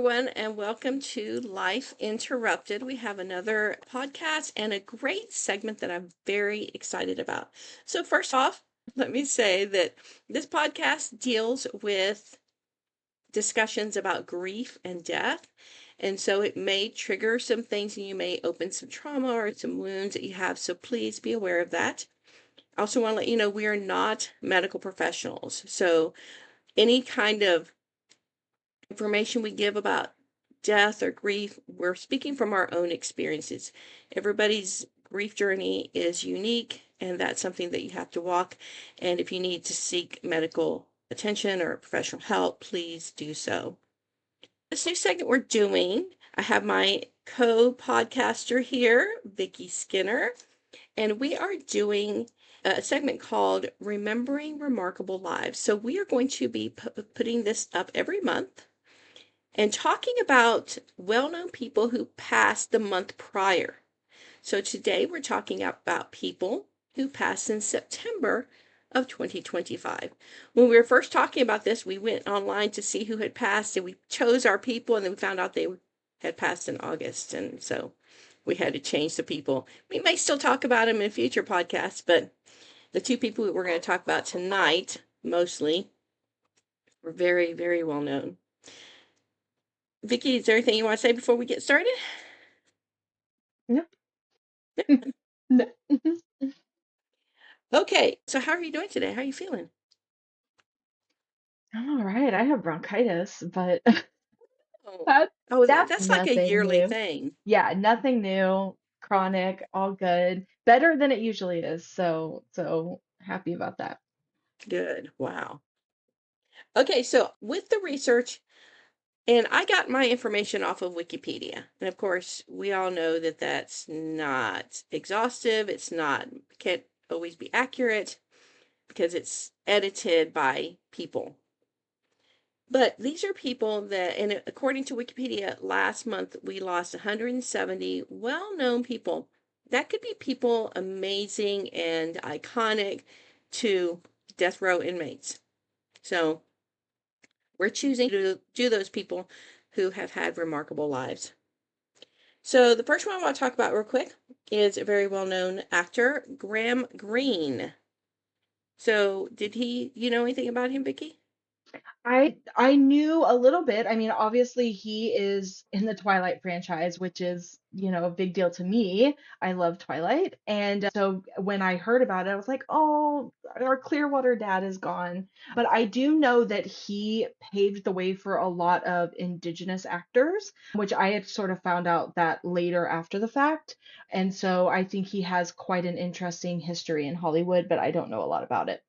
everyone, and welcome to Life Interrupted. We have another podcast and a great segment that I'm very excited about. So, first off, let me say that this podcast deals with discussions about grief and death. And so it may trigger some things and you may open some trauma or some wounds that you have. So, please be aware of that. I also want to let you know we are not medical professionals. So, any kind of information we give about death or grief, we're speaking from our own experiences. Everybody's grief journey is unique, and that's something that you have to walk. And if you need to seek medical attention or professional help, please do so. This new segment we're doing, I have my co-podcaster here, Vicky Skinner, and we are doing a segment called Remembering Remarkable Lives. So we are going to be putting this up every month and talking about well-known people who passed the month prior. So today we're talking about people who passed in September of 2025. When we were first talking about this, we went online to see who had passed, and we chose our people, and then we found out they had passed in August, and so we had to change the people. We may still talk about them in future podcasts, but the two people that we're going to talk about tonight, mostly, were very, very well known. Vicky, is there anything you want to say before we get started? No. No. Okay, so how are you doing today? How are you feeling? I'm all right. I have bronchitis, but Oh, that oh, that's that's like a nothing yearly new. thing. Yeah, nothing new. Chronic, all good. Better than it usually is. So happy about that. Good. Wow. Okay, so with the research, and I got my information off of Wikipedia. And of course, we all know that that's not exhaustive. It's not, can't always be accurate because it's edited by people. But these are people that, and according to Wikipedia, last month we lost 170 well-known people. That could be people amazing and iconic to death row inmates. So we're choosing to do those people who have had remarkable lives. So the first one I want to talk about real quick is a very well-known actor, Graham Greene. So did you know anything about him, Vicky? I knew a little bit. I mean, obviously he is in the Twilight franchise, which is, a big deal to me. I love Twilight. And so when I heard about it, I was like, "Oh, our Clearwater dad is gone." But I do know that he paved the way for a lot of indigenous actors, which I had sort of found out that later after the fact. And so I think he has quite an interesting history in Hollywood, but I don't know a lot about it.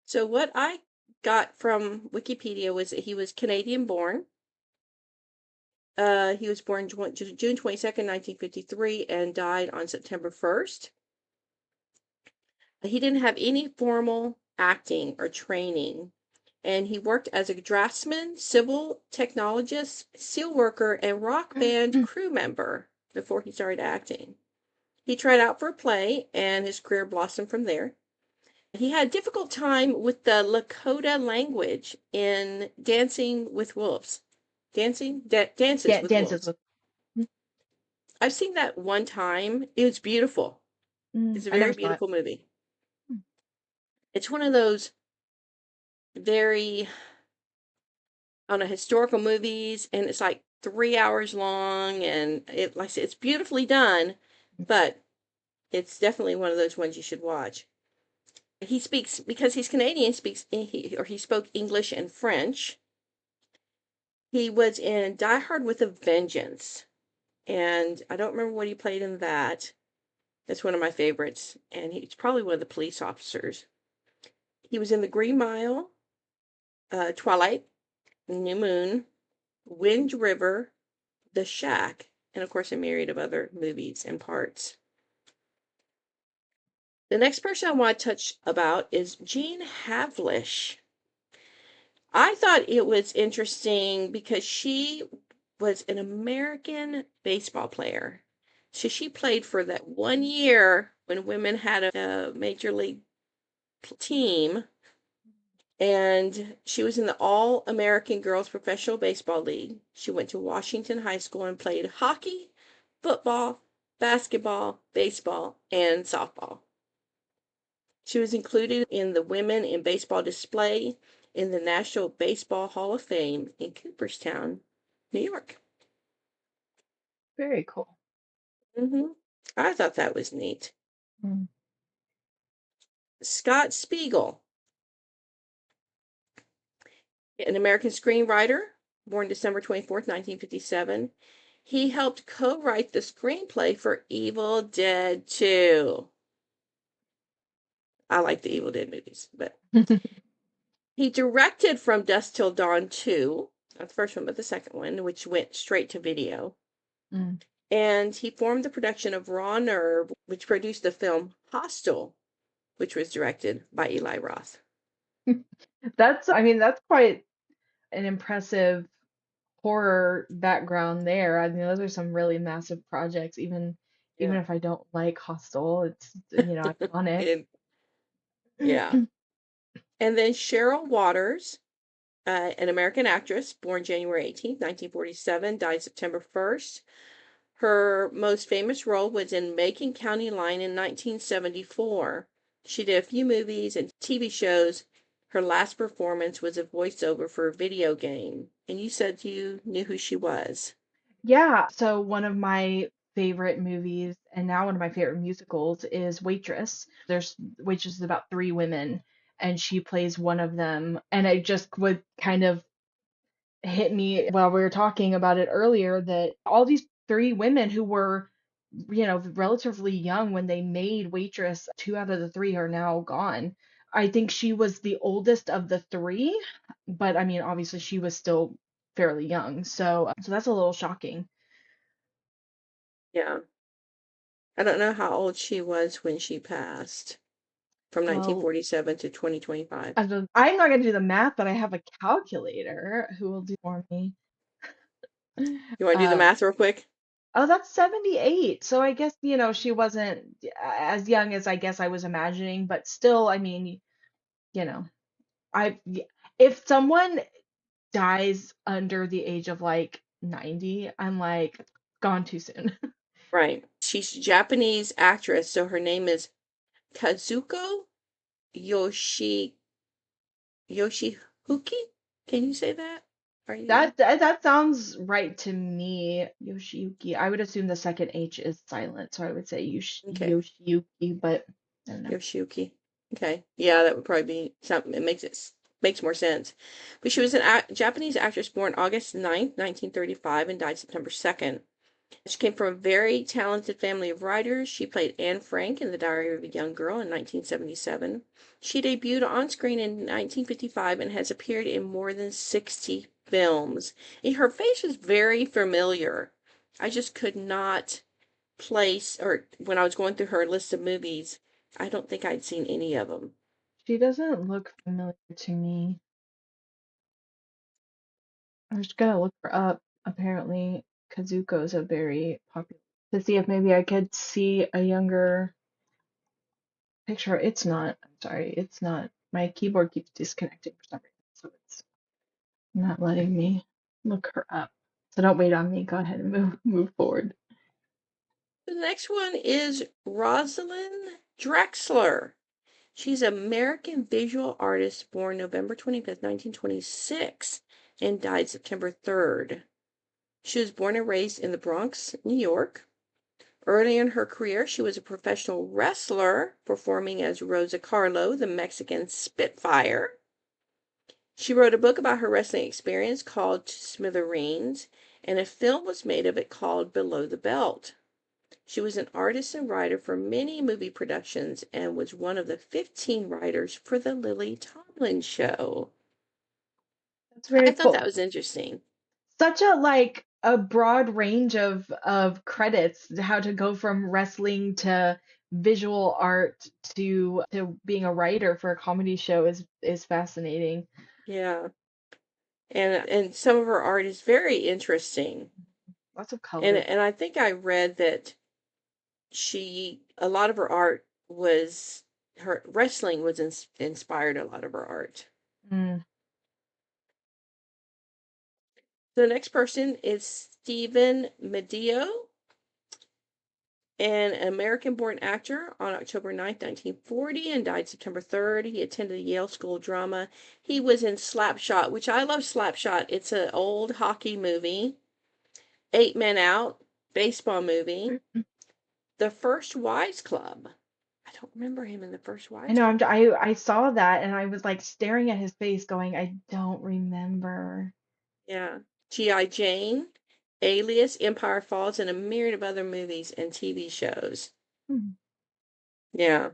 So what I got from Wikipedia was that he was Canadian born. He was born June 22nd, 1953, and died on September 1st. He didn't have any formal acting or training, and he worked as a draftsman, civil technologist, steel worker, and rock band crew member before he started acting. He tried out for a play, and his career blossomed from there. He had a difficult time with the Lakota language in Dancing with Wolves. Dances with Dances Wolves. with. I've seen that one time. It was beautiful. It's a I very never saw it. beautiful movie. It's one of those very on a historical movies, and it's like 3 hours long, and it, like I said, it's beautifully done, but it's definitely one of those ones you should watch. He speaks, because he's Canadian, he spoke English and French. He was in Die Hard with a Vengeance, and I don't remember what he played in that. That's one of my favorites, and he's probably one of the police officers. He was in The Green Mile, Twilight, New Moon, Wind River, The Shack, and of course a myriad of other movies and parts. The next person I want to touch about is Jean Havlish. I thought it was interesting because she was an American baseball player. So she played for that one year when women had a major league team. And she was in the All-American Girls Professional Baseball League. She went to Washington High School and played hockey, football, basketball, baseball, and softball. She was included in the Women in Baseball display in the National Baseball Hall of Fame in Cooperstown, New York. Very cool. I thought that was neat. Mm. Scott Spiegel, an American screenwriter, born December 24th, 1957. He helped co-write the screenplay for Evil Dead 2. I like the Evil Dead movies, but he directed From Dusk Till Dawn 2, not the first one, but the second one, which went straight to video. Mm. And he formed the production of Raw Nerve, which produced the film Hostel, which was directed by Eli Roth. That's quite an impressive horror background there. I mean, those are some really massive projects, even Yeah. if I don't like Hostel, it's iconic. And yeah. And then Cheryl Waters, an American actress, born January 18th, 1947, died September 1st. Her most famous role was in Macon County Line in 1974. She did a few movies and TV shows. Her last performance was a voiceover for a video game. And you said you knew who she was. Yeah, so one of my favorite movies and now one of my favorite musicals is Waitress. There's Waitress is about three women and she plays one of them. And it just would kind of hit me while we were talking about it earlier that all these three women who were, relatively young when they made Waitress, two out of the three are now gone. I think she was the oldest of the three, but I mean, obviously she was still fairly young. So that's a little shocking. Yeah. I don't know how old she was when she passed from Well, 1947 to 2025. I'm not going to do the math, but I have a calculator who will do for me. You want to do the Uh, math real quick? oh, that's 78. So I guess, she wasn't as young as I guess I was imagining, but still, I mean, you know, if someone dies under the age of like 90, I'm like, gone too soon. Right. She's a Japanese actress, so her name is Kazuko Yoshi Yoshihuki. Can you say that? Are you That sounds right to me, Yoshiyuki. I would assume the second H is silent, so I would say okay? Yoshiyuki, but I don't know. Yoshiyuki. Okay. Yeah, that would probably be something. Makes more sense. But she was a Japanese actress born August 9th, 1935, and died September 2nd. She came from a very talented family of writers. She played Anne Frank in The Diary of a Young Girl in 1977. She debuted on screen in 1955 and has appeared in more than 60 films. And her face was very familiar. I just could not place, or when I was going through her list of movies, I don't think I'd seen any of them. She doesn't look familiar to me. I'm just gonna look her up. Apparently, Kazuko is a very popular to see if maybe I could see a younger picture. It's not. I'm sorry, it's not. My keyboard keeps disconnecting for some reason, so it's not letting me look her up. So don't wait on me. Go ahead and move forward. The next one is Rosalind Drexler. She's an American visual artist born November 25th, 1926, and died September 3rd. She was born and raised in the Bronx, New York. Early in her career, she was a professional wrestler, performing as Rosa Carlo, the Mexican Spitfire. She wrote a book about her wrestling experience called Smithereens, and a film was made of it called Below the Belt. She was an artist and writer for many movie productions and was one of the 15 writers for The Lily Tomlin Show. That's I very thought that cool. was interesting. Such a broad range of credits, how to go from wrestling to visual art to being a writer for a comedy show is fascinating. Yeah. And some of her art is very interesting. Lots of And colors. and I think I read that a lot of her art was her wrestling was inspired a lot of her art. Mm. The next person is Stephen Medeo, an American-born actor on October 9th, 1940, and died September 3rd. He attended Yale School of Drama. He was in Slapshot, which I love Slapshot. It's an old hockey movie. Eight Men Out, baseball movie. The First Wives Club. I don't remember him in The First I Wives know, Club. I saw that and I was like staring at his face going, I don't remember. Yeah. G.I. Jane, Alias, Empire Falls, and a myriad of other movies and TV shows. Hmm. Yeah.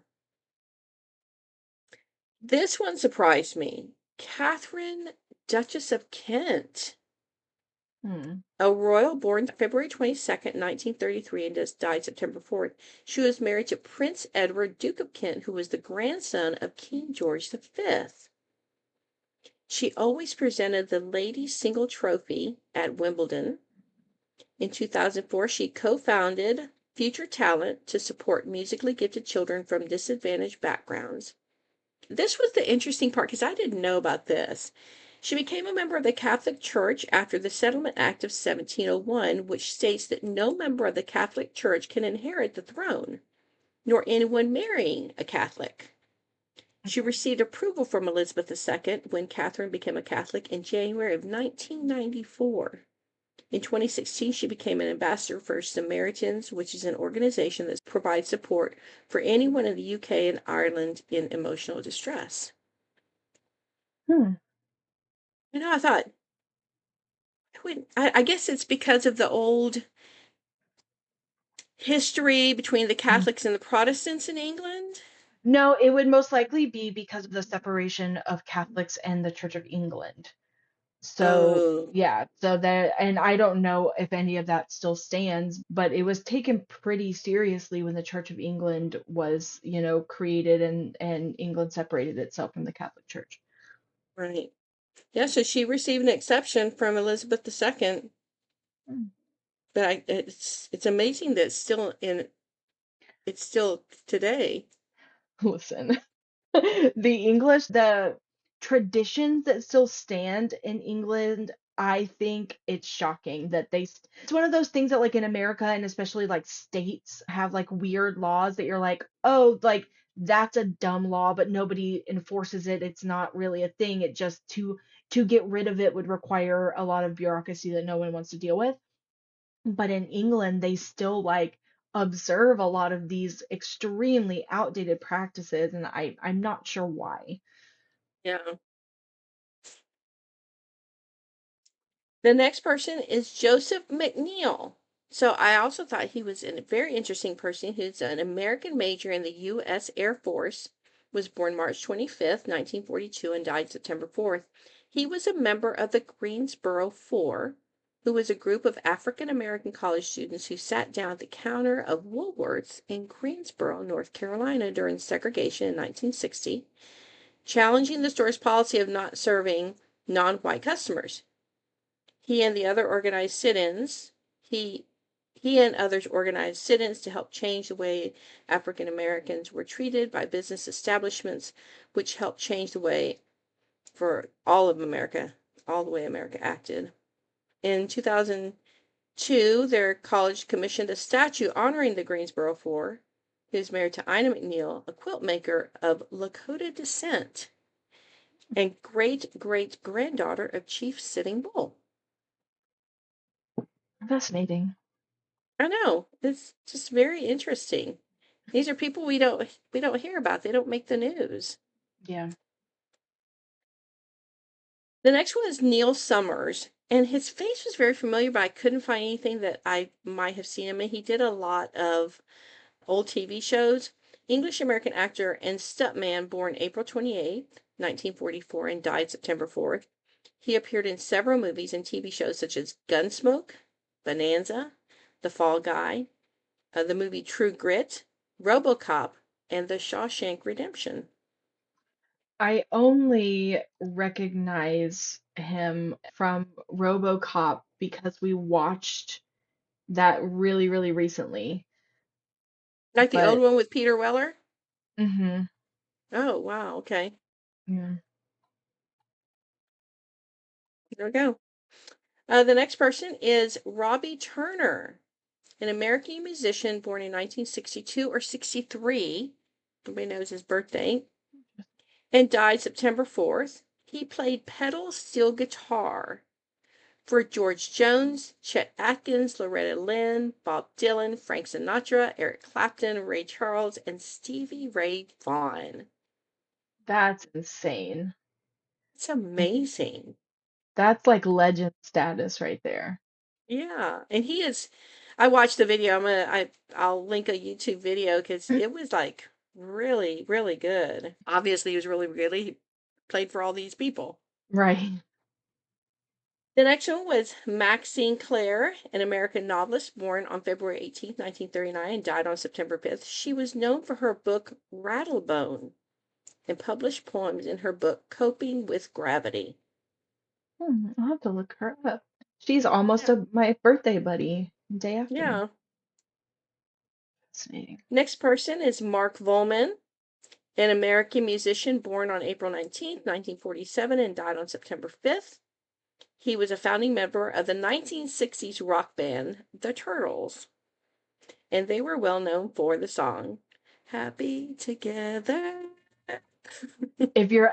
This one surprised me. Catherine, Duchess of Kent, Hmm. a royal born February 22nd, 1933, and just died September 4th. She was married to Prince Edward, Duke of Kent, who was the grandson of King George V. She always presented the Ladies' Single Trophy at Wimbledon. In 2004, she co-founded Future Talent to support musically gifted children from disadvantaged backgrounds. This was the interesting part because I didn't know about this. She became a member of the Catholic Church after the Settlement Act of 1701, which states that no member of the Catholic Church can inherit the throne, nor anyone marrying a Catholic. She received approval from Elizabeth II when Catherine became a Catholic in January of 1994. In 2016, she became an ambassador for Samaritans, which is an organization that provides support for anyone in the UK and Ireland in emotional distress. Hmm. I thought, I guess it's because of the old history between the Hmm. Catholics and the Protestants in England. No, it would most likely be because of the separation of Catholics and the Church of England. So, Oh, yeah, so that, and I don't know if any of that still stands, but it was taken pretty seriously when the Church of England was, created and England separated itself from the Catholic Church. right. Yeah, so she received an exception from Elizabeth II, Hmm. but it's amazing that it's still today. Listen. The traditions that still stand in England, I think it's shocking that it's one of those things that like in America and especially like states have like weird laws that you're like, oh, like that's a dumb law, but nobody enforces it. It's not really a thing. It just to get rid of it would require a lot of bureaucracy that no one wants to deal with. But in England, they still like observe a lot of these extremely outdated practices, and I'm not sure why. Yeah. The next person is Joseph McNeil. So I also thought he was a very interesting person who's an American major in the U.S. Air Force, was born March 25th, 1942, and died September 4th. He was a member of the Greensboro Four, who was a group of African American college students who sat down at the counter of Woolworth's in Greensboro, North Carolina during segregation in 1960, challenging the store's policy of not serving non-white customers. He and the other organized sit-ins, he and others organized sit-ins to help change the way African Americans were treated by business establishments, which helped change the way for all of America, all the way America acted. In 2002, their college commissioned a statue honoring the Greensboro Four, who is married to Ina McNeil, a quilt maker of Lakota descent and great great granddaughter of Chief Sitting Bull. Fascinating. I know. It's just very interesting. These are people we don't hear about. They don't make the news. Yeah. The next one is Neil Summers, and his face was very familiar, but I couldn't find anything that I might have seen him in. He did a lot of old TV shows. English American actor and stuntman born April 28th, 1944, and died September 4th. He appeared in several movies and TV shows such as Gunsmoke, Bonanza, The Fall Guy, the movie True Grit, RoboCop, and The Shawshank Redemption. I only recognize him from RoboCop because we watched that really, really recently. Like the old But one with Peter Weller? hmm Oh, wow, okay. yeah. There we go. The next person is Robbie Turner, an American musician born in 1962 or 63. Nobody knows his birthday. And died September 4th. He played pedal steel guitar for George Jones, Chet Atkins, Loretta Lynn, Bob Dylan, Frank Sinatra, Eric Clapton, Ray Charles, and Stevie Ray Vaughan. That's insane. It's amazing. That's like legend status right there. Yeah, and he is. I watched the video. I'll link a YouTube video because it was like really, really good. Obviously, he was really, really played for all these people. Right. The next one was Maxine Clare, an American novelist born on February 18th, 1939, and died on September 5th. She was known for her book Rattlebone and published poems in her book Coping with Gravity. I'll have to look her up. She's almost Yeah. my birthday buddy, day after me. Yeah. Fascinating. Next person is Mark Volman, an American musician born on April 19th, 1947, and died on September 5th. He was a founding member of the 1960s rock band The Turtles, and they were well known for the song Happy Together. If you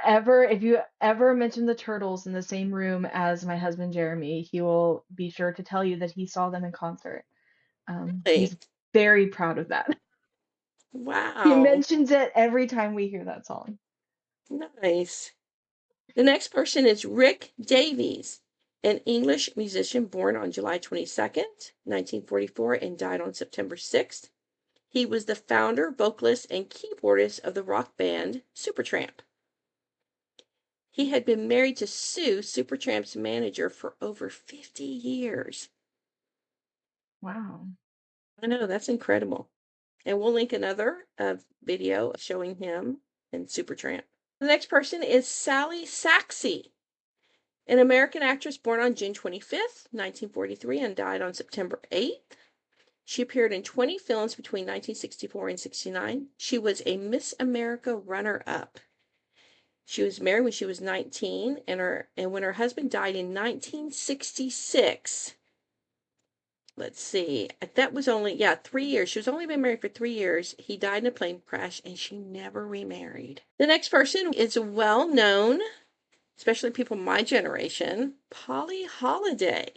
ever mention the Turtles in the same room as my husband Jeremy, he will be sure to tell you that he saw them in concert. Really? He's very proud of that. He Wow. mentions it every time we hear that song. Nice. The next person is Rick Davies, an English musician born on July 22nd, 1944, and died on September 6th. He was the founder, vocalist, and keyboardist of the rock band Supertramp. He had been married to Sue, Supertramp's manager, for over 50 years. Wow. I know, that's incredible. And we'll link another video showing him and Supertramp. The next person is Sally Saxey, an American actress born on June 25th, 1943, and died on September 8th. She appeared in 20 films between 1964 and 69. She was a Miss America runner-up. She was married when she was 19, and when her husband died in 1966, let's see, that was only, 3 years. She was only been married for 3 years. He died in a plane crash, and she never remarried. The next person is well known, especially people my generation, Polly Holiday,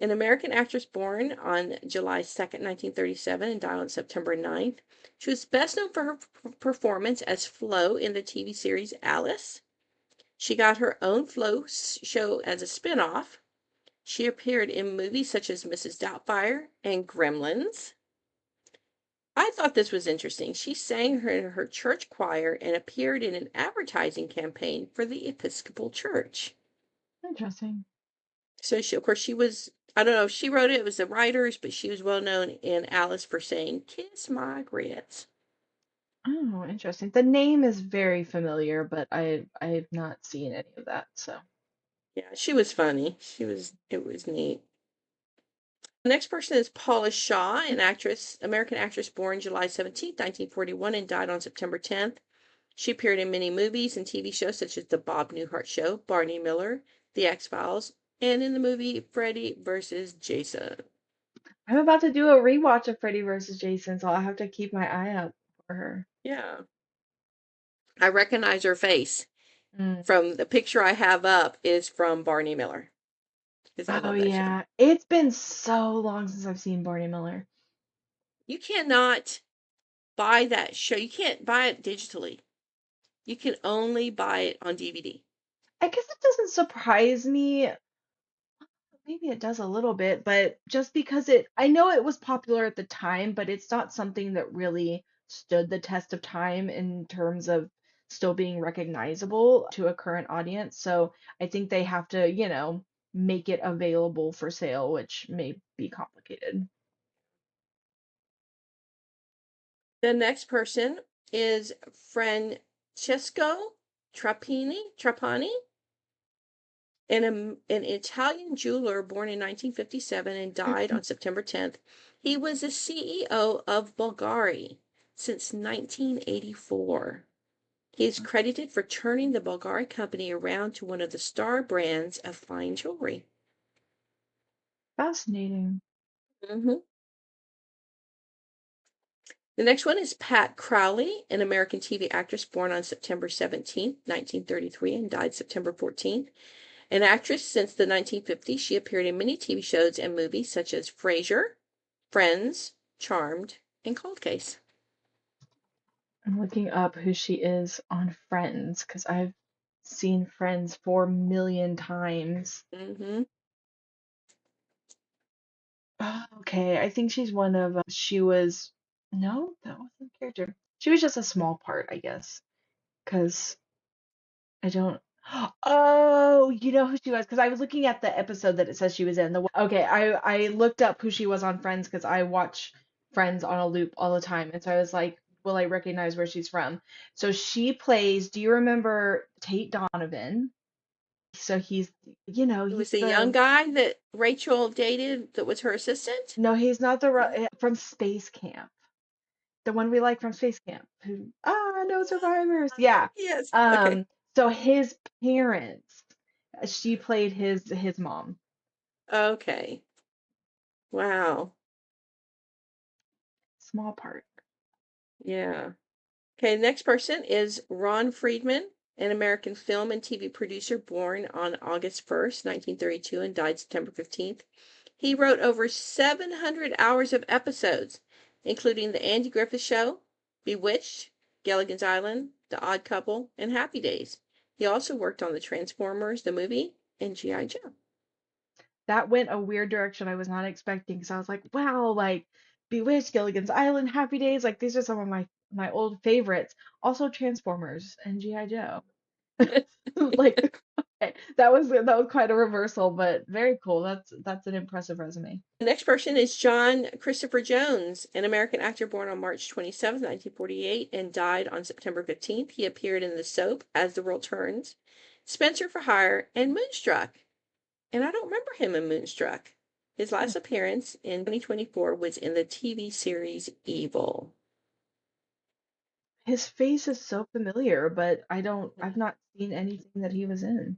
an American actress born on July 2nd, 1937, and died on September 9th. She was best known for her performance as Flo in the TV series Alice. She got her own Flo show as a spinoff. She appeared in movies such as Mrs. Doubtfire and Gremlins. I thought this was interesting. She sang in her church choir and appeared in an advertising campaign for the Episcopal Church. Interesting. So she, of course, she was, I don't know if she wrote it, it was the writers, but she was well known in Alice for saying, "Kiss my grits." Oh, interesting. The name is very familiar, but I've not seen any of that, so. Yeah, she was funny. It was neat. The next person is Paula Shaw, an actress, American actress born July 17th, 1941, and died on September 10th. She appeared in many movies and TV shows such as The Bob Newhart Show, Barney Miller, The X-Files, and in the movie Freddy vs. Jason. I'm about to do a rewatch of Freddy vs. Jason, so I'll have to keep my eye out for her. Yeah, I recognize her face Mm. from the picture I have up is from Barney Miller because I Oh love that show. yeah, it's been so long since I've seen Barney Miller. You cannot buy that show. You can't buy it digitally. You can only buy it on DVD. I guess it doesn't surprise me. Maybe it does a little bit, but just because I know it was popular at the time, but it's not something that really stood the test of time in terms of still being recognizable to a current audience. So I think they have to, make it available for sale, which may be complicated. The next person is Francesco Trapani, an Italian jeweler born in 1957 and died on September 10th. He was the CEO of Bulgari since 1984. He is credited for turning the Bulgari company around to one of the star brands of fine jewelry. Fascinating. hmm The next one is Pat Crowley, an American TV actress born on September 17th, 1933, and died September 14th. An actress since the 1950s, she appeared in many TV shows and movies such as Frasier, Friends, Charmed, and Cold Case. I'm looking up who she is on Friends because I've seen Friends 4 million times. hmm Oh, okay, I think she's one of, she was, no, that wasn't a character. She was just a small part, I guess, because I don't. Oh, you know who she was? Because I was looking at the episode that it says she was in. Okay, I looked up who she was on Friends because I watch Friends on a loop all the time, and so I was like, will I recognize where she's from? So she plays. Do you remember Tate Donovan? So It he's was the young the. guy that Rachel dated that was her assistant. No, he's not the No. from Space Camp. The one we like from Space Camp. Who no survivors. Yeah. Yes. Okay. Um. So his parents. She played his mom. Okay. Wow. Small part. Yeah. Okay, the next person is Ron Friedman, an American film and TV producer born on August 1st, 1932, and died September 15th. He wrote over 700 hours of episodes, including The Andy Griffith Show, Bewitched, Gilligan's Island, The Odd Couple, and Happy Days. He also worked on the Transformers, the movie, and G.I. Joe. That went a weird direction I was not expecting because I was like, wow, like Bewitched, Gilligan's Island, Happy Days, like these are some of my old favorites. Also Transformers and G.I. Joe. Like, okay, that was quite a reversal, but very cool. That's an impressive resume. The next person is John Christopher Jones, an American actor born on March 27th, 1948, and died on September 15th. He appeared in the soap As the World Turns, Spencer for Hire, and Moonstruck. And I don't remember him in Moonstruck. His Hmm. last appearance in 2024 was in the TV series Evil. His face is so familiar, but I've not seen anything that he was in.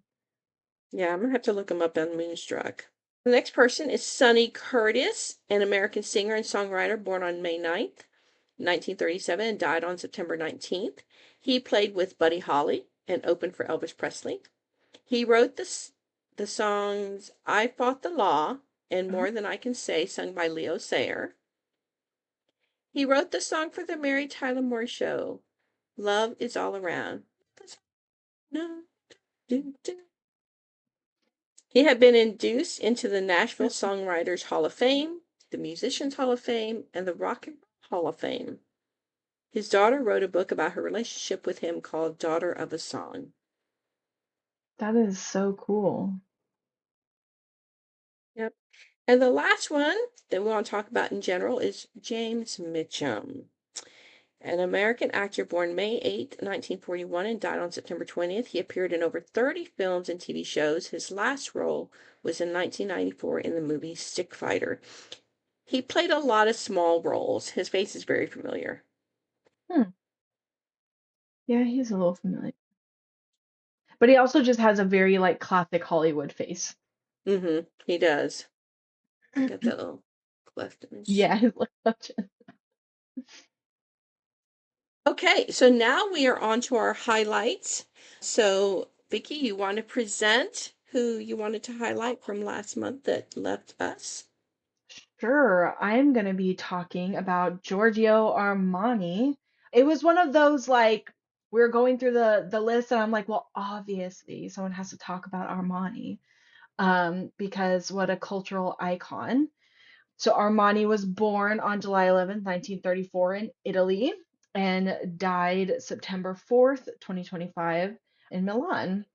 Yeah, I'm gonna have to look him up on Moonstruck. The next person is Sonny Curtis, an American singer and songwriter born on May 9th, 1937, and died on September 19th. He played with Buddy Holly and opened for Elvis Presley. He wrote the songs I Fought the Law and Uh-huh. More Than I Can Say, sung by Leo Sayer. He wrote the song for the Mary Tyler Moore Show, Love Is All Around. No, do, do. He had been induced into the Nashville Songwriters Hall of Fame, the Musicians Hall of Fame, and the Rock and Roll Hall of Fame. His daughter wrote a book about her relationship with him called Daughter of a Song. That is so cool. Yep. And the last one that we want to talk about in general is James Mitchum, an American actor born May 8th, 1941, and died on September 20th. He appeared in over 30 films and TV shows. His last role was in 1994 in the movie Stick Fighter. He played a lot of small roles. His face is very familiar. Hmm. Yeah, he's a little familiar. But he also just has a very like classic Hollywood face. He does. Got that little cleft in his Yeah, chin. his like Okay, so now we are on to our highlights. So, Vicky, you want to present who you wanted to highlight from last month that left us? Sure, I'm gonna be talking about Giorgio Armani. It was one of those like we are going through the list and I'm like, well, obviously someone has to talk about Armani. Because what a cultural icon. So Armani was born on July 11th, 1934 in Italy and died September 4th, 2025 in Milan.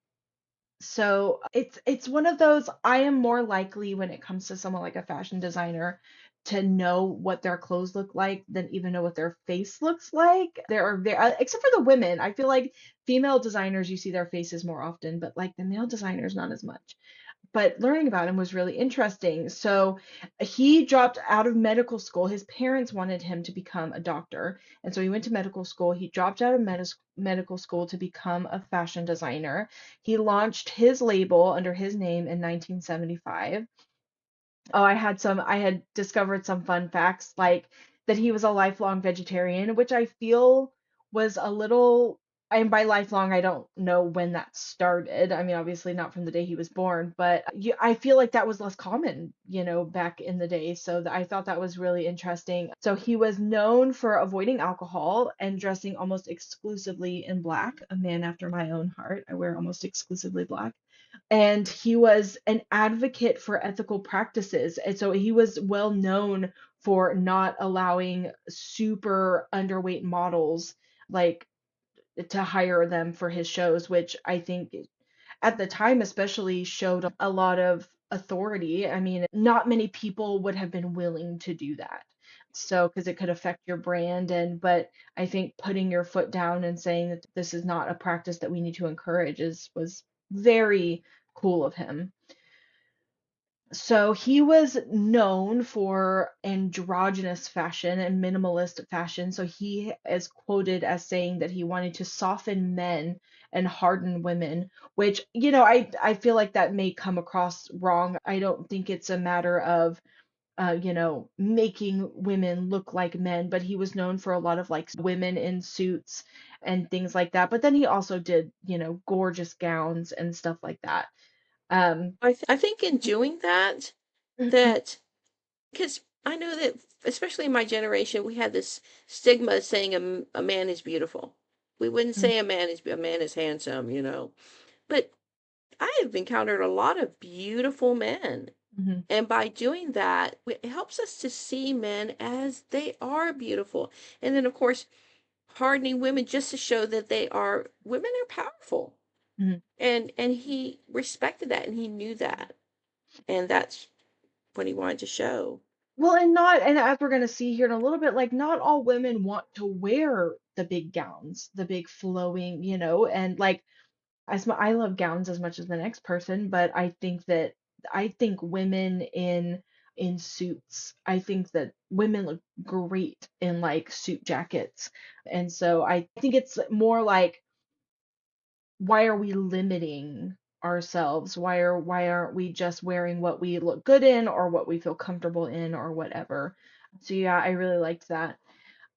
So it's one of those I am more likely when it comes to someone like a fashion designer to know what their clothes look like than even know what their face looks like. There are very except for the women. I feel like female designers you see their faces more often, but like the male designers not as much. but learning about him was really interesting. So he dropped out of medical school. His parents wanted him to become a doctor, and so he went to medical school. He dropped out of medical school to become a fashion designer. He launched his label under his name in 1975. Oh, I had discovered some fun facts, like that he was a lifelong vegetarian, which I feel was a little, and by lifelong, I don't know when that started. I mean, obviously not from the day he was born, but I feel like that was less common, back in the day. So I thought that was really interesting. So he was known for avoiding alcohol and dressing almost exclusively in black, a man after my own heart. I wear almost exclusively black, and he was an advocate for ethical practices. And so he was well known for not allowing super underweight models, like, to hire them for his shows, which I think at the time especially showed a lot of authority. I mean, not many people would have been willing to do that. So, because it could affect your brand, but I think putting your foot down and saying that this is not a practice that we need to encourage is was very cool of him. So he was known for androgynous fashion and minimalist fashion. So he is quoted as saying that he wanted to soften men and harden women, which, I feel like that may come across wrong. I don't think it's a matter of making women look like men, but he was known for a lot of like women in suits and things like that. But then he also did, gorgeous gowns and stuff like that. Um, I think in doing that, that because I know that, especially in my generation, we had this stigma saying a man is beautiful. We wouldn't say a man is handsome, But I have encountered a lot of beautiful men. Mhm. And by doing that, it helps us to see men as they are beautiful. And then, of course, hardening women just to show that women are powerful. Mhm. And he respected that and he knew that. And that's what he wanted to show. Well, and as we're going to see here in a little bit, like not all women want to wear the big gowns, the big flowing, and like I love gowns as much as the next person, but I think women in suits, I think that women look great in like suit jackets. And so I think it's more like, why are we limiting ourselves? Why aren't we just wearing what we look good in or what we feel comfortable in or whatever? So yeah, I really liked that.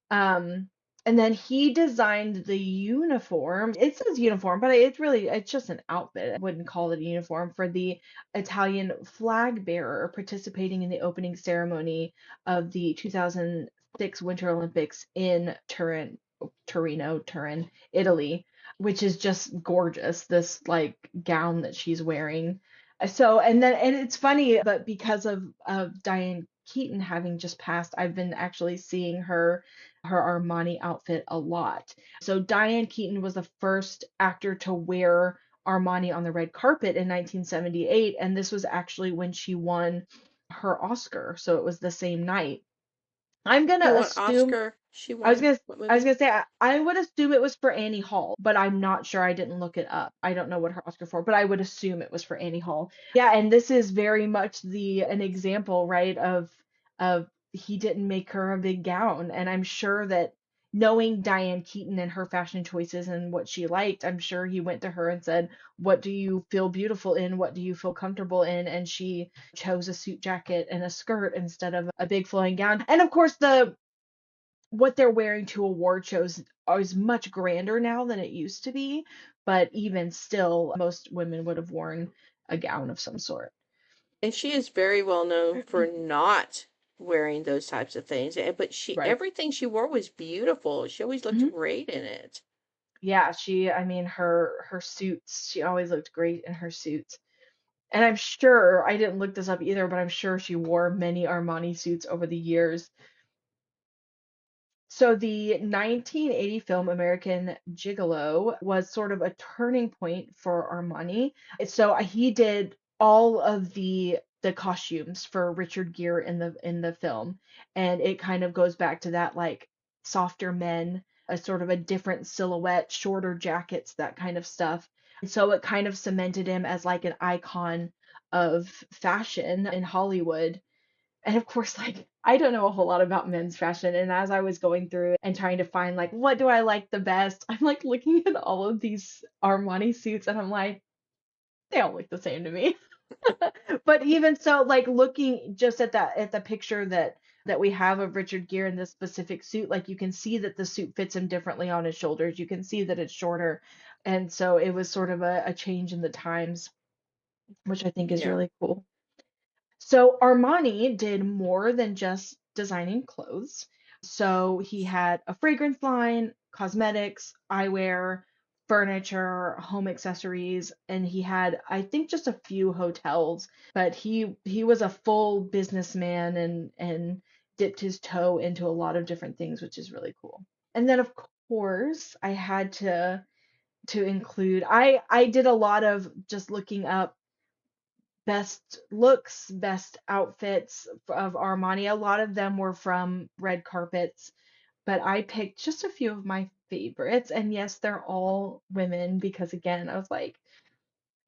Um, and then he designed the uniform. It says uniform, but it's just an outfit. I wouldn't call it a uniform for the Italian flag bearer participating in the opening ceremony of the 2006 Winter Olympics in Turin, Italy, which is just gorgeous. This like gown that she's wearing. So, and it's funny, but because of Diane Keaton having just passed, I've been actually seeing her Armani outfit a lot. So Diane Keaton was the first actor to wear Armani on the red carpet in 1978, and this was actually when she won her Oscar. So it was the same night. I'm gonna And what assume Oscar she I was won? gonna What I was movie? gonna say I would assume it was for Annie Hall, but I'm not sure. I didn't look it up. I don't know what her Oscar for, but I would assume it was for Annie Hall. Yeah, and this is very much the an example, right, of he didn't make her a big gown, and I'm sure that knowing Diane Keaton and her fashion choices and what she liked, I'm sure he went to her and said, "What do you feel beautiful in? What do you feel comfortable in?" And she chose a suit jacket and a skirt instead of a big flowing gown. And of course, the what they're wearing to award shows is much grander now than it used to be, but even still, most women would have worn a gown of some sort. And she is very well known for not wearing those types of things. But Right. everything she wore was beautiful. She always looked Mhm. great in it. Yeah, I mean, her suits, she always looked great in her suits. And I'm sure, I didn't look this up either, but I'm sure she wore many Armani suits over the years. So the 1980 film American Gigolo was sort of a turning point for Armani. So he did all of the costumes for Richard Gere in the film, and it kind of goes back to that like softer men, a sort of a different silhouette, shorter jackets, that kind of stuff. And so it kind of cemented him as like an icon of fashion in Hollywood. And of course, like I don't know a whole lot about men's fashion. And as I was going through and trying to find like what do I like the best, I'm like looking at all of these Armani suits and I'm like, they all look the same to me. But even so, like looking just at that at the picture that we have of Richard Gere in this specific suit, like you can see that the suit fits him differently on his shoulders. You can see that it's shorter. And so it was sort of a change in the times, which I think is Yeah. really cool. So Armani did more than just designing clothes. So he had a fragrance line, cosmetics, eyewear, furniture, home accessories, and he had, I think, just a few hotels, but he was a full businessman and dipped his toe into a lot of different things, which is really cool. And then of course, I had to include I did a lot of just looking up best looks, best outfits of Armani. A lot of them were from red carpets, but I picked just a few of my favorites. And yes, they're all women because, again, I was like,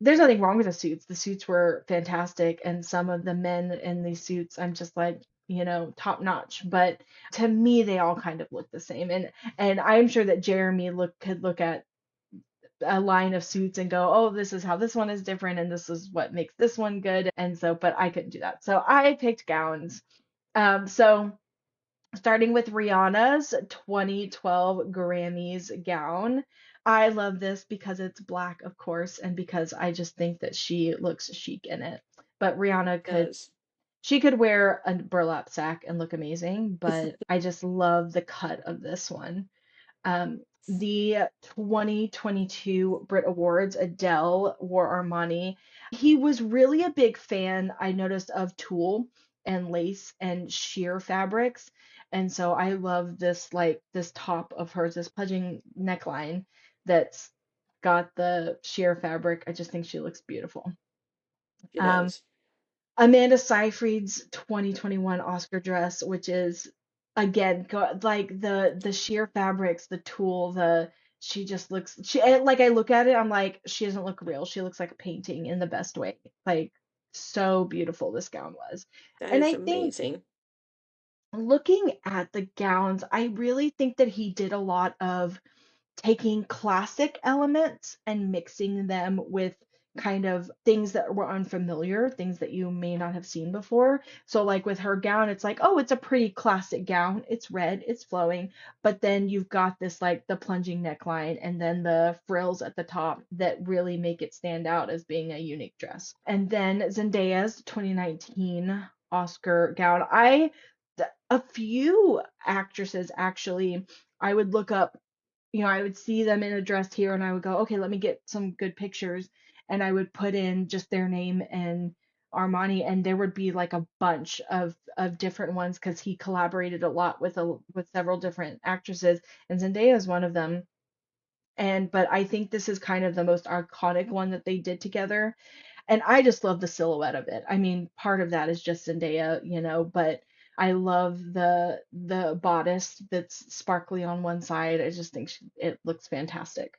there's nothing wrong with the suits. The suits were fantastic, and some of the men in these suits, I'm just like, top notch. But to me, they all kind of look the same. And I'm sure that Jeremy could look at a line of suits and go, oh, this is how this one is different, and this is what makes this one good. And so, but I couldn't do that. So I picked gowns. So starting with Rihanna's 2012 Grammys gown. I love this because it's black, of course, and because I just think that she looks chic in it. But Rihanna Does. she could wear a burlap sack and look amazing, but I just love the cut of this one. The 2022 Brit Awards, Adele wore Armani. He was really a big fan, I noticed, of tulle and lace and sheer fabrics. And so I love this, like, this top of hers, this pudging neckline that's got the sheer fabric. I just think she looks beautiful. She Um, does. Amanda Seyfried's 2021 Oscar dress, which is again like the sheer fabrics, the tulle, the she just looks like I look at it, I'm like she doesn't look real. She looks like a painting in the best way. Like so beautiful this gown was. That And is I think amazing. looking at the gowns, I really think that he did a lot of taking classic elements and mixing them with kind of things that were unfamiliar, things that you may not have seen before. So, like with her gown, it's like, oh, it's a pretty classic gown. It's red, it's flowing, but then you've got this like the plunging neckline and then the frills at the top that really make it stand out as being a unique dress. And then Zendaya's 2019 Oscar gown. A few actresses actually, I would look up, I would see them in a dress here and I would go, okay, let me get some good pictures. And I would put in just their name and Armani, and there would be like a bunch of different ones because he collaborated a lot with several different actresses, and Zendaya is one of them. And but I think this is kind of the most iconic one that they did together. And I just love the silhouette of it. I mean, part of that is just Zendaya, but I love the bodice that's sparkly on one side. I just think it looks fantastic.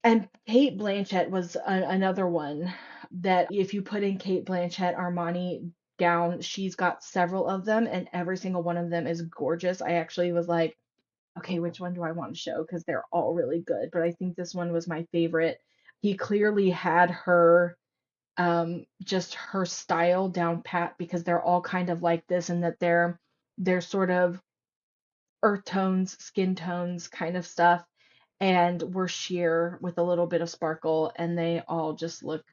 And Kate Blanchett was another one that if you put in Kate Blanchett Armani gown, she's got several of them, and every single one of them is gorgeous. I actually was like, okay, which one do I want to show? Because they're all really good, but I think this one was my favorite. He clearly had her just her style down pat because they're all kind of like this and that they're sort of earth tones, skin tones kind of stuff, and were sheer with a little bit of sparkle, and they all just look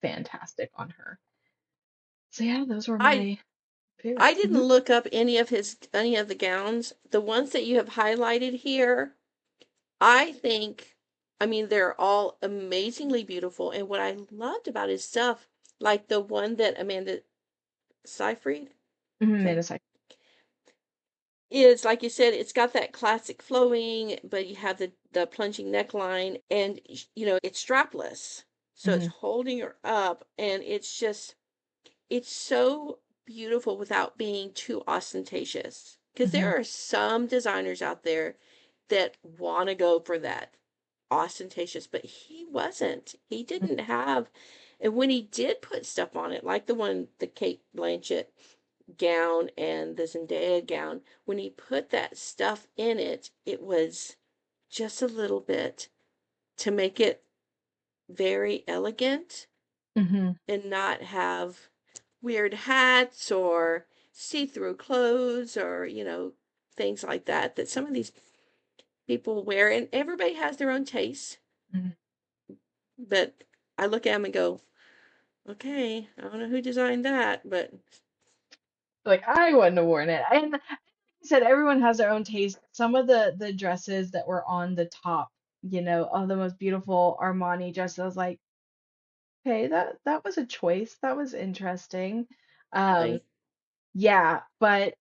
fantastic on her. So yeah, those were I my I favorites. didn't look up any of the gowns. The ones that you have highlighted here, I think, I mean, they're all amazingly beautiful. And what I loved about his stuff, like the one that Amanda Seyfried, okay, Minnesota. is like you said, it's got that classic flowing, but you have the plunging neckline, and it's strapless, so it's Hmm. holding her up, and it's so beautiful without being too ostentatious. Because Hmm. there are some designers out there that want to go for that ostentatious, but he wasn't. He didn't have And when he did put stuff on it, like the Kate Blanchett gown and the Zendaya gown, when he put that stuff in it, it was just a little bit to make it very elegant Hmm. and not have weird hats or see-through clothes or, things like that that some of these people wear. And everybody has their own taste. But I look at them and go, okay, I don't know who designed that, but Like I wouldn't have worn it. And like I said, everyone has their own taste. Some of the dresses that were on the top, of the most beautiful Armani dresses, I was like, okay, that was a choice. That was interesting. Um, really, yeah, but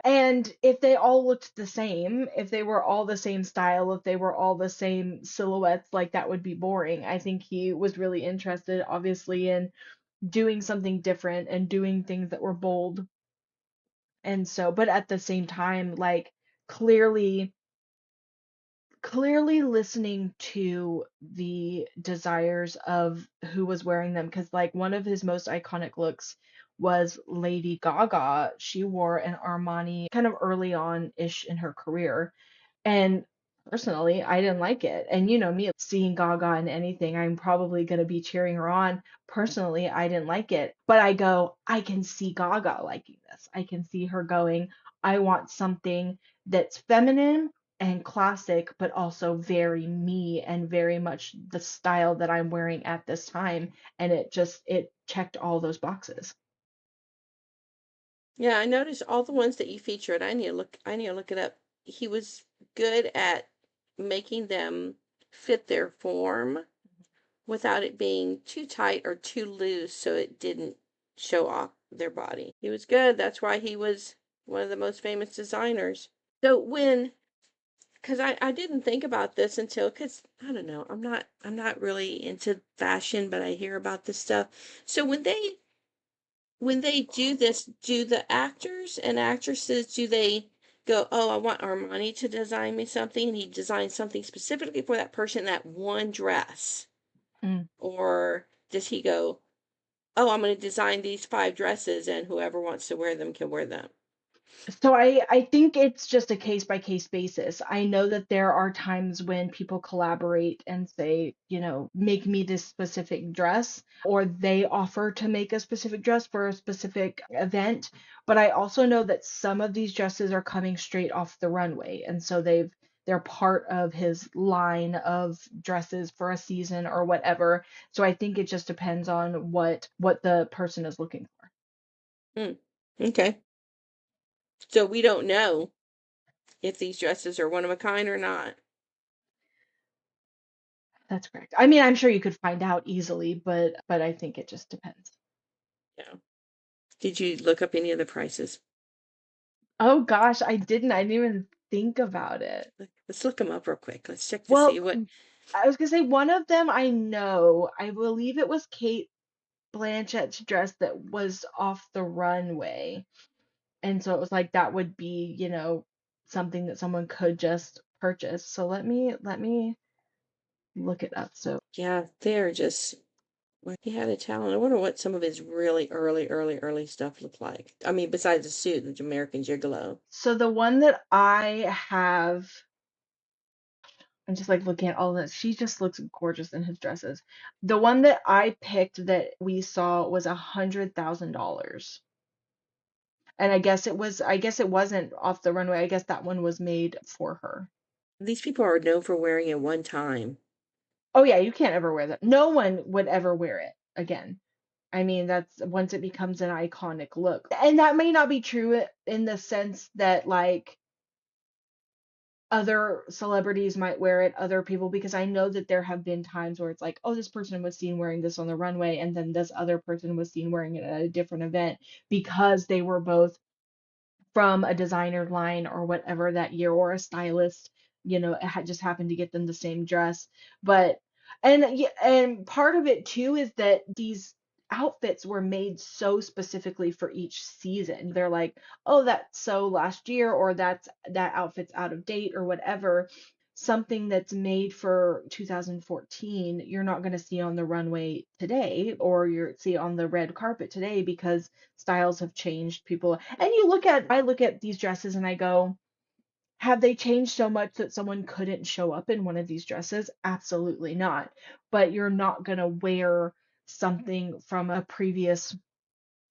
and if they all looked the same, if they were all the same style, if they were all the same silhouettes, like that would be boring. I think he was really interested, obviously, in doing something different and doing things that were bold. And so, but at the same time, like clearly, clearly listening to the desires of who was wearing them. Because, like, one of his most iconic looks was Lady Gaga. She wore an Armani kind of early on-ish in her career. And personally, I didn't like it. And you know me, seeing Gaga in anything, I'm probably going to be cheering her on. Personally, I didn't like it. But I go, I can see Gaga liking this. I can see her going, I want something that's feminine and classic, but also very me and very much the style that I'm wearing at this time. And it checked all those boxes. yeah, I noticed all the ones that you featured. I need to look it up. He was good at making them fit their form without it being too tight or too loose so it didn't show off their body. He was good. That's why he was one of the most famous designers. So because I didn't think about this until, because I don't know, I'm not really into fashion, but I hear about this stuff. So when they do this, do the actors and actresses, do they go, oh, I want Armani to design me something, and he designs something specifically for that person, that one dress? Mm. Or does he go, oh, I'm going to design these 5 dresses, and whoever wants to wear them can wear them? So I think it's just a case by case basis. I know that there are times when people collaborate and say, make me this specific dress, or they offer to make a specific dress for a specific event. But I also know that some of these dresses are coming straight off the runway, and so they're part of his line of dresses for a season or whatever. So I think it just depends on what the person is looking for. Hmm. Okay. So we don't know if these dresses are one of a kind or not. That's correct. I mean, I'm sure you could find out easily, but I think it just depends. Yeah. Did you look up any of the prices? Oh gosh, I didn't even think about it. Let's look them up real quick. Let's check to see Well, what. I was gonna say one of them I know. I believe it was Kate Blanchett's dress that was off the runway. And so it was like that would be, something that someone could just purchase. So let me look it up. So Yeah, they're just. Well, he had a talent. I wonder what some of his really early, early, early stuff looked like. I mean, besides the suit, the American Gigolo. so the one that I have, I'm just like looking at all this. She just looks gorgeous in his dresses. The one that I picked that we saw was $100,000. And I guess it wasn't off the runway. I guess that one was made for her. These people are known for wearing it one time. Oh yeah, you can't ever wear that. No one would ever wear it again. I mean, that's once it becomes an iconic look. And that may not be true in the sense that like other celebrities might wear it, other people, because I know that there have been times where it's like, oh, this person was seen wearing this on the runway, and then this other person was seen wearing it at a different event because they were both from a designer line or whatever that year, or a stylist, it had just happened to get them the same dress. But and yeah, and part of it too is that these outfits were made so specifically for each season. They're like, oh, that's so last year, or that outfit's out of date or whatever. something that's made for 2014, you're not going to see on the runway today, or you're see on the red carpet today, because styles have changed. People, and I look at these dresses and I go, have they changed so much that someone couldn't show up in one of these dresses? Absolutely not. But you're not going to wear something from a previous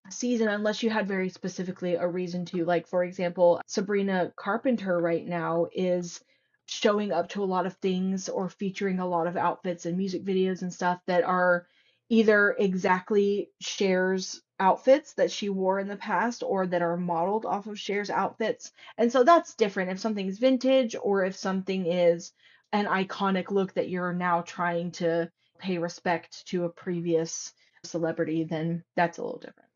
season unless you had very specifically a reason to. Like, for example, Sabrina Carpenter right now is showing up to a lot of things or featuring a lot of outfits and music videos and stuff that are either exactly Cher's outfits that she wore in the past or that are modeled off of Cher's outfits. And so that's different if something's vintage or if something is an iconic look that you're now trying to pay respect to a previous celebrity, then that's a little different.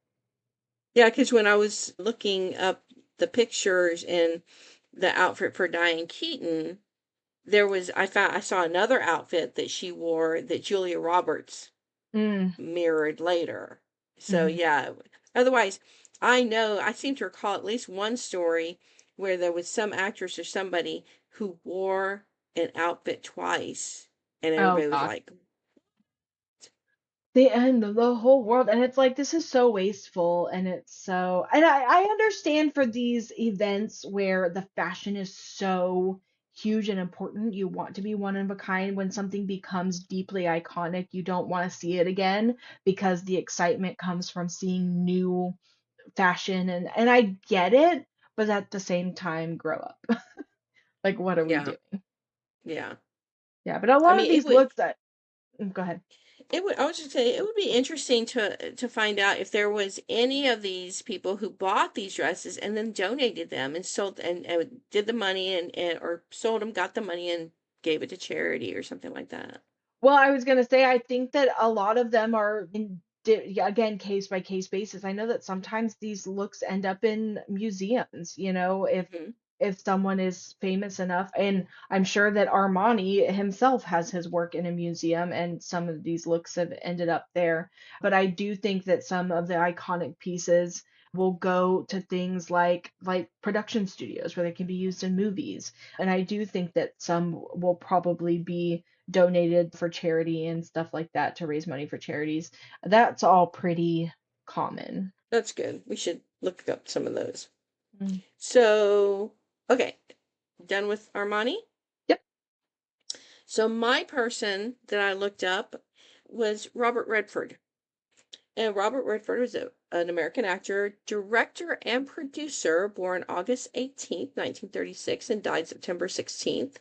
Yeah, because when I was looking up the pictures and the outfit for Diane Keaton, I saw another outfit that she wore that Julia Roberts Mm, mirrored later. So mhm. yeah, otherwise, I seem to recall at least one story where there was some actress or somebody who wore an outfit twice, and Oh everybody was gosh. like, The end of the whole world. And it's like, this is so wasteful. And it's so, and I understand for these events where the fashion is so huge and important, you want to be one of a kind. When something becomes deeply iconic, you don't want to see it again because the excitement comes from seeing new fashion. And I get it, but at the same time, grow up. Like, what are we yeah, doing? yeah. Yeah, but a I lot of mean, these looks that, go ahead. I was just saying, it would be interesting to find out if there was any of these people who bought these dresses and then donated them and sold and did the money and or sold them, got the money and gave it to charity or something like that. Well, I was gonna say, I think that a lot of them are in yeah, again, case by case basis. I know that sometimes these looks end up in museums, Hmm. if someone is famous enough. And I'm sure that Armani himself has his work in a museum, and some of these looks have ended up there. But I do think that some of the iconic pieces will go to things like production studios where they can be used in movies. And I do think that some will probably be donated for charity and stuff like that to raise money for charities. That's all pretty common. That's good. We should look up some of those. Mm. So, okay, done with Armani. Yep. So my person that I looked up was Robert Redford. And Robert Redford was an American actor, director, and producer, born August 18th, 1936, and died September 16th.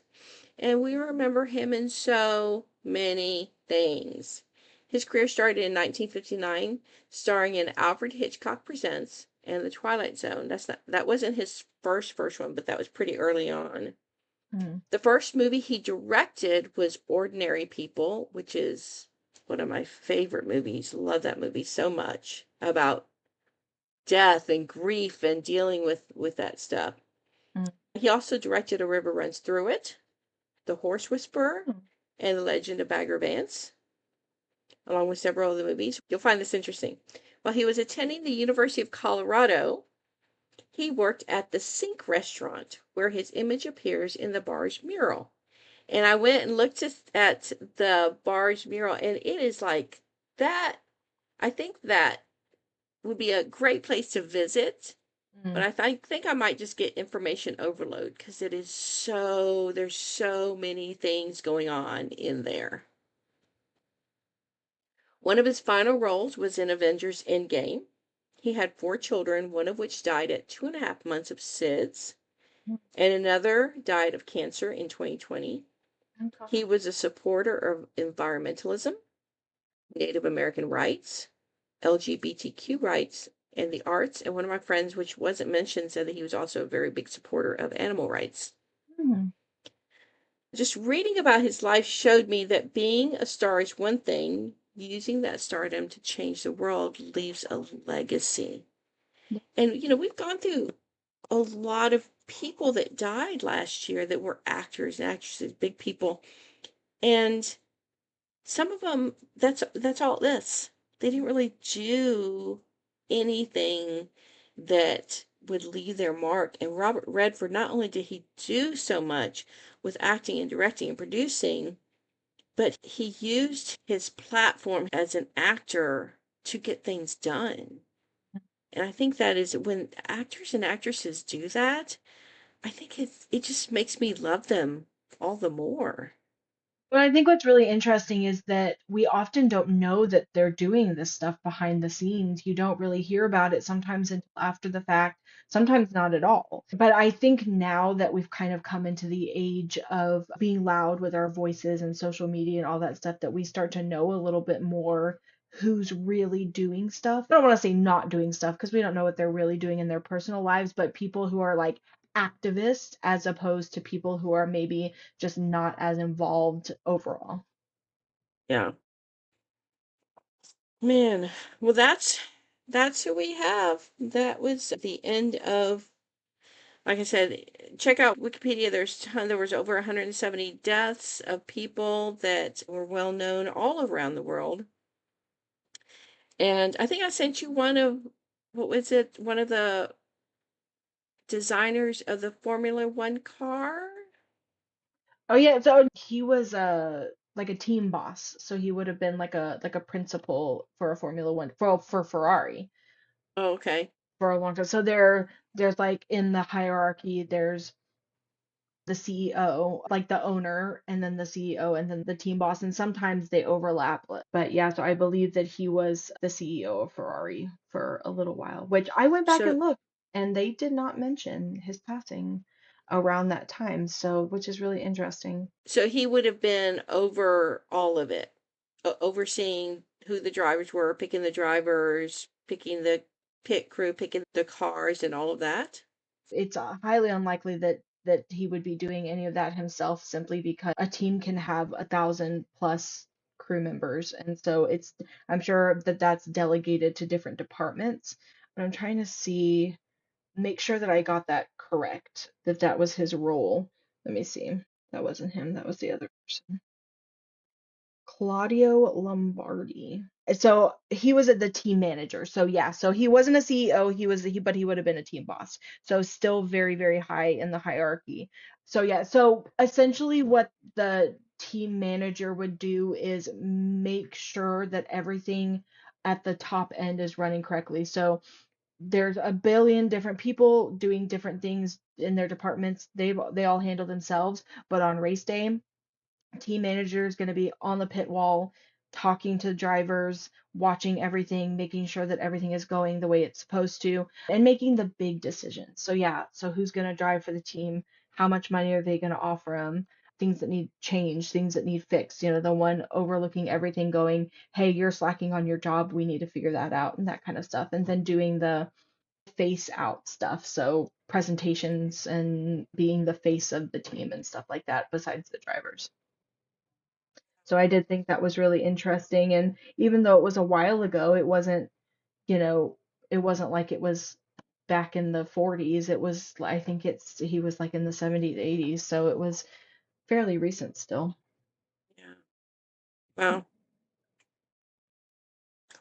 And we remember him in so many things. His career started in 1959, starring in Alfred Hitchcock Presents and The Twilight Zone. That wasn't his first one, but that was pretty early on. Mm. The first movie he directed was Ordinary People, which is one of my favorite movies. Love that movie so much, about death and grief and dealing with that stuff. Mm. He also directed A River Runs Through It, The Horse Whisperer, Mm. and The Legend of Bagger Vance, along with several other movies. You'll find this interesting. While he was attending the University of Colorado, he worked at the Sink restaurant, where his image appears in the bar's mural. And I went and looked at the bar's mural, and it is like that. I think that would be a great place to visit, but Mm. think I might just get information overload because there's so many things going on in there. One of his final roles was in Avengers Endgame. He had 4 children, one of which died at 2.5 months of SIDS, Mm. and another died of cancer in 2020. Oh He gosh. was a supporter of environmentalism, Native American rights, LGBTQ rights, and the arts. And one of my friends, which wasn't mentioned, said that he was also a very big supporter of animal rights. Mm. Just reading about his life showed me that being a star is one thing, using that stardom to change the world leaves a legacy. Yeah. And, we've gone through a lot of people that died last year that were actors and actresses, big people. And some of them, that's all this. They didn't really do anything that would leave their mark. And Robert Redford, not only did he do so much with acting and directing and producing, but he used his platform as an actor to get things done. And I think that is when actors and actresses do that, I think it just makes me love them all the more. But I think what's really interesting is that we often don't know that they're doing this stuff behind the scenes. You don't really hear about it sometimes until after the fact, sometimes not at all. But I think now that we've kind of come into the age of being loud with our voices and social media and all that stuff, that we start to know a little bit more who's really doing stuff. I don't want to say not doing stuff because we don't know what they're really doing in their personal lives, but people who are like activists as opposed to people who are maybe just not as involved overall. Yeah. Man, well that's who we have. That was the end of, like I said, check out Wikipedia. There was over 170 deaths of people that were well known all around the world. And I think I sent you one of, what was it? One of the designers of the Formula One car. Oh yeah, so he was like a team boss, so he would have been like a principal for a Formula One for Ferrari Oh, okay. for a long time. So there's like in the hierarchy, there's the CEO, like the owner, and then the CEO, and then the team boss, and sometimes they overlap. But yeah, so I believe that he was the CEO of Ferrari for a little while, which I went back So and looked, and they did not mention his passing around that time, so which is really interesting. so he would have been over all of it, overseeing who the drivers were, picking the drivers, picking the pit crew, picking the cars, and all of that. It's highly unlikely that he would be doing any of that himself simply because a team can have 1,000 plus crew members, and so it's I'm sure that that's delegated to different departments. But I'm trying to see, make sure that I got that correct, that that was his role. Let me see. That wasn't him, that was the other person. Claudio Lombardi. So he was the team manager. So yeah, so he wasn't a CEO, but he would have been a team boss. So still very, very high in the hierarchy. So yeah, so essentially what the team manager would do is make sure that everything at the top end is running correctly. So there's a billion different people doing different things in their departments. They all handle themselves, but on race day, team manager is going to be on the pit wall, talking to drivers, watching everything, making sure that everything is going the way it's supposed to, and making the big decisions. So yeah, so who's going to drive for the team? How much money are they going to offer them? Things that need change, things that need fixed. The one overlooking everything, going, "Hey, you're slacking on your job. We need to figure that out," and that kind of stuff. And then doing the face out stuff, so presentations and being the face of the team and stuff like that, besides the drivers. So I did think that was really interesting. And even though it was a while ago, you know, it wasn't like it was back in the 40s. It was, I think he was like in the 70s, 80s. So it was fairly recent still. Yeah. Wow.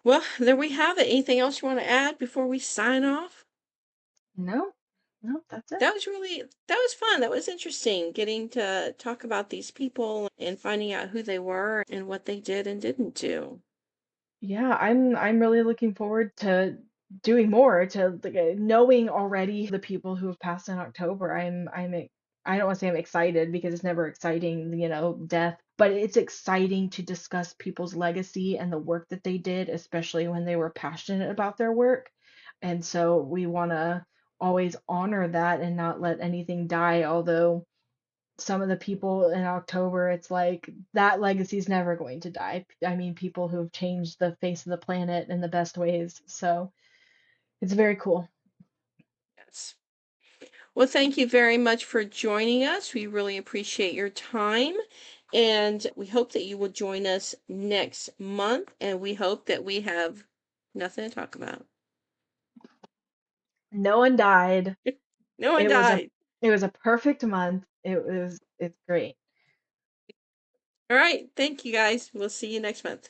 Well, there we have it. Anything else you want to add before we sign off? No, no, that's it. That was fun. That was interesting getting to talk about these people and finding out who they were and what they did and didn't do. Yeah, I'm really looking forward to doing more, to like, knowing already the people who have passed in October. I don't want to say I'm excited because it's never exciting, death, but it's exciting to discuss people's legacy and the work that they did, especially when they were passionate about their work. And so we want to always honor that and not let anything die, although some of the people in October, it's like that legacy is never going to die. I mean, people who have changed the face of the planet in the best ways. So it's very cool. Yes. Well, thank you very much for joining us. We really appreciate your time. And we hope that you will join us next month. And we hope that we have nothing to talk about. No one died. No one It was a died. it was a perfect month. It's great. All right. Thank you guys. We'll see you next month.